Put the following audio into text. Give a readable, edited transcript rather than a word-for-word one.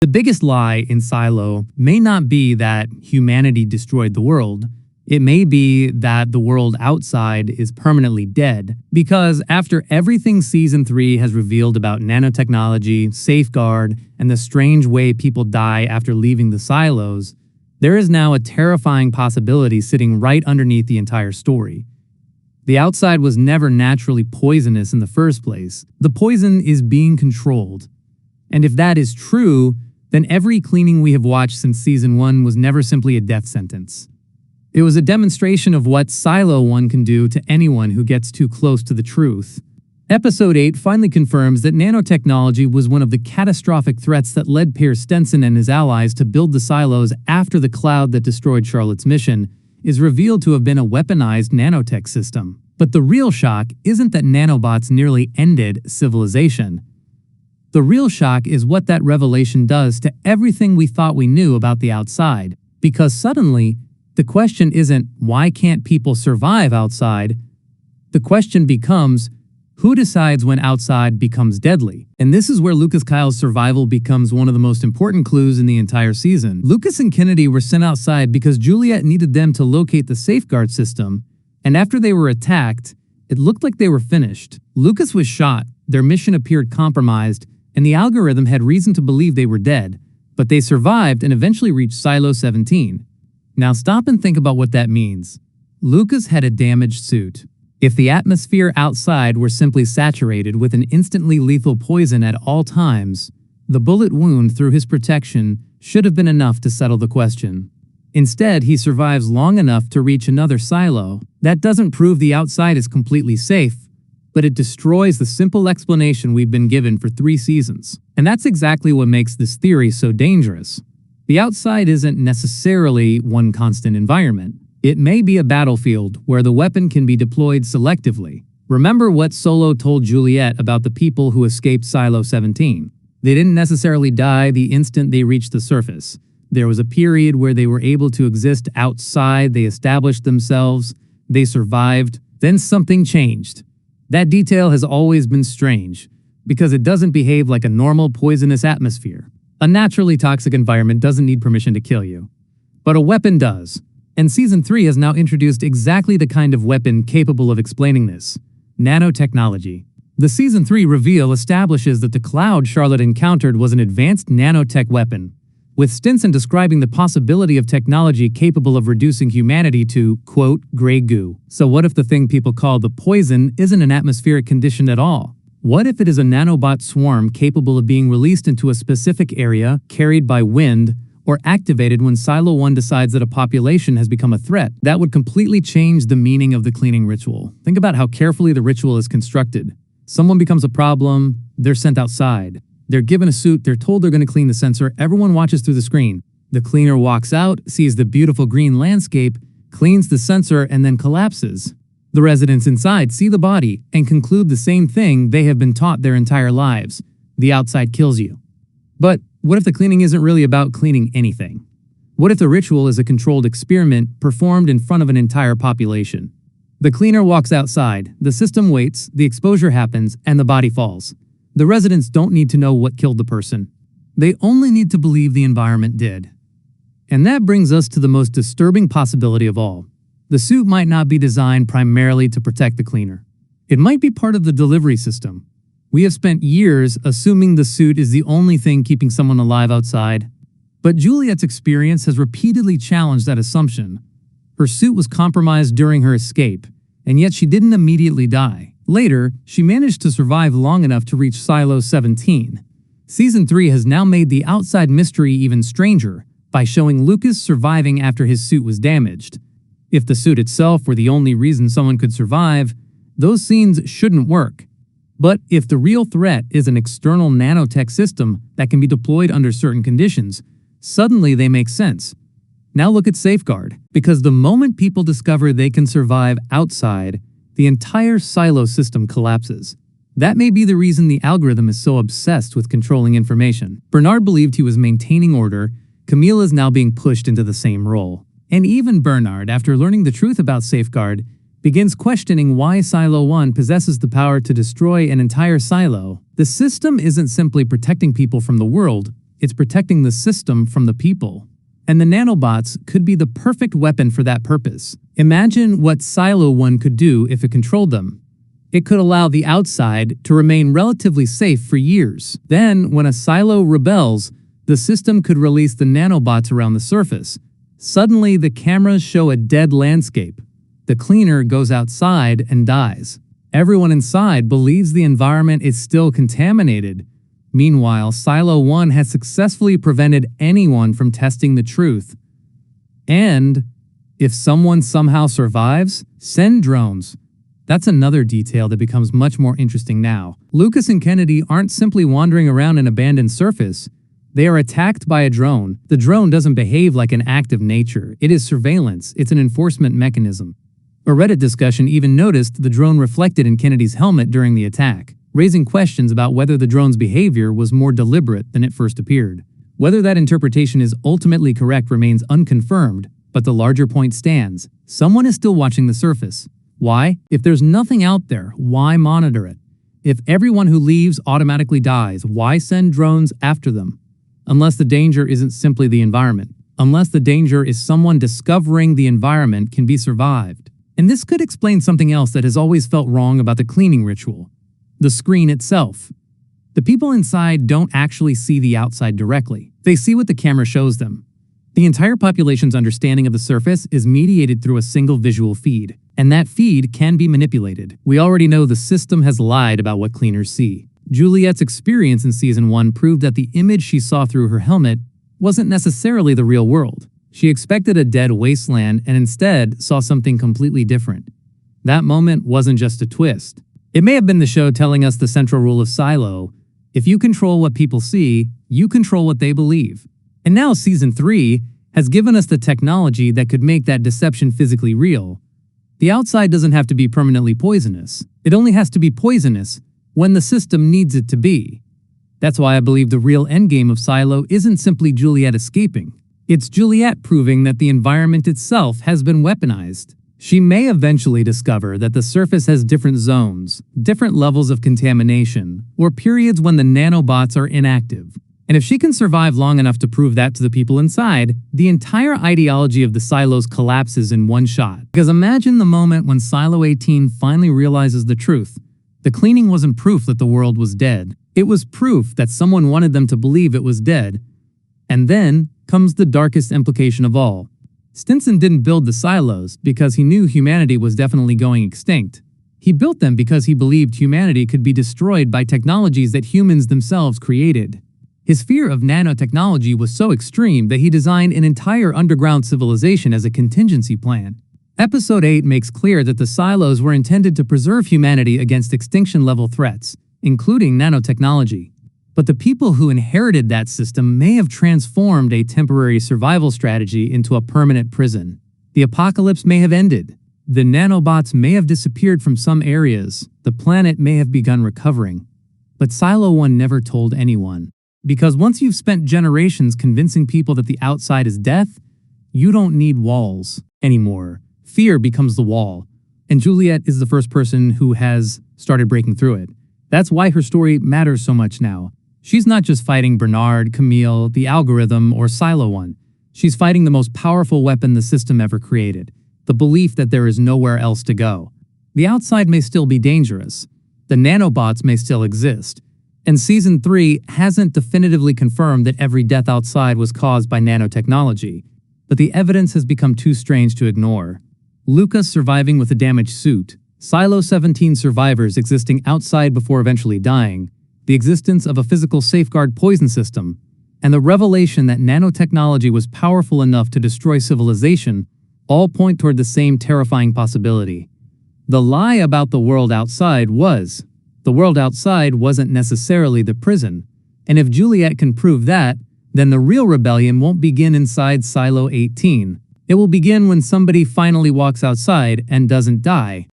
The biggest lie in Silo may not be that humanity destroyed the world. It may be that the world outside is permanently dead, because after everything Season 3 has revealed about nanotechnology, Safeguard, and the strange way people die after leaving the silos, there is now a terrifying possibility sitting right underneath the entire story. The outside was never naturally poisonous in the first place. The poison is being controlled. And if that is true, then every cleaning we have watched since Season 1 was never simply a death sentence. It was a demonstration of what Silo 1 can do to anyone who gets too close to the truth. Episode 8 finally confirms that nanotechnology was one of the catastrophic threats that led Pierce Stenson and his allies to build the silos after the cloud that destroyed Charlotte's mission is revealed to have been a weaponized nanotech system. But the real shock isn't that nanobots nearly ended civilization. The real shock is what that revelation does to everything we thought we knew about the outside. Because suddenly, the question isn't, why can't people survive outside? The question becomes, who decides when outside becomes deadly? And this is where Lucas Kyle's survival becomes one of the most important clues in the entire season. Lucas and Kennedy were sent outside because Juliet needed them to locate the Safeguard system, and after they were attacked, it looked like they were finished. Lucas was shot, their mission appeared compromised, and the algorithm had reason to believe they were dead, but they survived and eventually reached Silo 17. Now stop and think about what that means. Lucas had a damaged suit. If the atmosphere outside were simply saturated with an instantly lethal poison at all times, the bullet wound through his protection should have been enough to settle the question. Instead, he survives long enough to reach another silo. That doesn't prove the outside is completely safe, but it destroys the simple explanation we've been given for 3 seasons. And that's exactly what makes this theory so dangerous. The outside isn't necessarily one constant environment. It may be a battlefield where the weapon can be deployed selectively. Remember what Solo told Juliet about the people who escaped Silo 17. They didn't necessarily die the instant they reached the surface. There was a period where they were able to exist outside, they established themselves, they survived, then something changed. That detail has always been strange, because it doesn't behave like a normal poisonous atmosphere. A naturally toxic environment doesn't need permission to kill you. But a weapon does. And Season 3 has now introduced exactly the kind of weapon capable of explaining this: nanotechnology. The Season 3 reveal establishes that the cloud Charlotte encountered was an advanced nanotech weapon, with Stinson describing the possibility of technology capable of reducing humanity to, quote, gray goo. So what if the thing people call the poison isn't an atmospheric condition at all? What if it is a nanobot swarm capable of being released into a specific area, carried by wind, or activated when Silo 1 decides that a population has become a threat? That would completely change the meaning of the cleaning ritual. Think about how carefully the ritual is constructed. Someone becomes a problem, they're sent outside. They're given a suit, they're told they're going to clean the sensor, everyone watches through the screen. The cleaner walks out, sees the beautiful green landscape, cleans the sensor, and then collapses. The residents inside see the body and conclude the same thing they have been taught their entire lives: the outside kills you. But what if the cleaning isn't really about cleaning anything? What if the ritual is a controlled experiment performed in front of an entire population? The cleaner walks outside, the system waits, the exposure happens, and the body falls. The residents don't need to know what killed the person. They only need to believe the environment did. And that brings us to the most disturbing possibility of all. The suit might not be designed primarily to protect the cleaner. It might be part of the delivery system. We have spent years assuming the suit is the only thing keeping someone alive outside. But Juliet's experience has repeatedly challenged that assumption. Her suit was compromised during her escape, and yet she didn't immediately die. Later, she managed to survive long enough to reach Silo 17. Season 3 has now made the outside mystery even stranger by showing Lucas surviving after his suit was damaged. If the suit itself were the only reason someone could survive, those scenes shouldn't work. But if the real threat is an external nanotech system that can be deployed under certain conditions, suddenly they make sense. Now look at Safeguard, because the moment people discover they can survive outside, the entire silo system collapses. That may be the reason the algorithm is so obsessed with controlling information. Bernard believed he was maintaining order. Camille is now being pushed into the same role. And even Bernard, after learning the truth about Safeguard, begins questioning why Silo 1 possesses the power to destroy an entire silo. The system isn't simply protecting people from the world, It's protecting the system from the people. And the nanobots could be the perfect weapon for that purpose. Imagine what Silo 1 could do if it controlled them. It could allow the outside to remain relatively safe for years. Then, when a silo rebels, the system could release the nanobots around the surface. Suddenly, the cameras show a dead landscape. The cleaner goes outside and dies. Everyone inside believes the environment is still contaminated. Meanwhile, Silo 1 has successfully prevented anyone from testing the truth. And if someone somehow survives, send drones. That's another detail that becomes much more interesting now. Lucas and Kennedy aren't simply wandering around an abandoned surface. They are attacked by a drone. The drone doesn't behave like an act of nature. It is surveillance. It's an enforcement mechanism. A Reddit discussion even noticed the drone reflected in Kennedy's helmet during the attack, raising questions about whether the drone's behavior was more deliberate than it first appeared. Whether that interpretation is ultimately correct remains unconfirmed, but the larger point stands. Someone is still watching the surface. Why? If there's nothing out there, why monitor it? If everyone who leaves automatically dies, why send drones after them? Unless the danger isn't simply the environment. Unless the danger is someone discovering the environment can be survived. And this could explain something else that has always felt wrong about the cleaning ritual. The screen itself. The people inside don't actually see the outside directly. They see what the camera shows them. The entire population's understanding of the surface is mediated through a single visual feed, and that feed can be manipulated. We already know the system has lied about what cleaners see. Juliet's experience in Season 1 proved that the image she saw through her helmet wasn't necessarily the real world. She expected a dead wasteland and instead saw something completely different. That moment wasn't just a twist. It may have been the show telling us the central rule of Silo: if you control what people see, you control what they believe. And now Season 3 has given us the technology that could make that deception physically real. The outside doesn't have to be permanently poisonous. It only has to be poisonous when the system needs it to be. That's why I believe the real endgame of Silo isn't simply Juliet escaping. It's Juliet proving that the environment itself has been weaponized. She may eventually discover that the surface has different zones, different levels of contamination, or periods when the nanobots are inactive. And if she can survive long enough to prove that to the people inside, the entire ideology of the silos collapses in one shot. Because imagine the moment when Silo 18 finally realizes the truth. The cleaning wasn't proof that the world was dead. It was proof that someone wanted them to believe it was dead. And then comes the darkest implication of all. Stinson didn't build the silos because he knew humanity was definitely going extinct. He built them because he believed humanity could be destroyed by technologies that humans themselves created. His fear of nanotechnology was so extreme that he designed an entire underground civilization as a contingency plan. Episode 8 makes clear that the silos were intended to preserve humanity against extinction-level threats, including nanotechnology. But the people who inherited that system may have transformed a temporary survival strategy into a permanent prison. The apocalypse may have ended. The nanobots may have disappeared from some areas. The planet may have begun recovering. But Silo 1 never told anyone. Because once you've spent generations convincing people that the outside is death, you don't need walls anymore. Fear becomes the wall. And Juliet is the first person who has started breaking through it. That's why her story matters so much now. She's not just fighting Bernard, Camille, the algorithm, or Silo 1. She's fighting the most powerful weapon the system ever created, the belief that there is nowhere else to go. The outside may still be dangerous. The nanobots may still exist. And Season 3 hasn't definitively confirmed that every death outside was caused by nanotechnology, but the evidence has become too strange to ignore. Lucas surviving with a damaged suit, Silo 17 survivors existing outside before eventually dying, the existence of a physical safeguard poison system, and the revelation that nanotechnology was powerful enough to destroy civilization all point toward the same terrifying possibility. The lie about the world outside was, the world outside wasn't necessarily the prison, and if Juliet can prove that, then the real rebellion won't begin inside Silo 18. It will begin when somebody finally walks outside and doesn't die.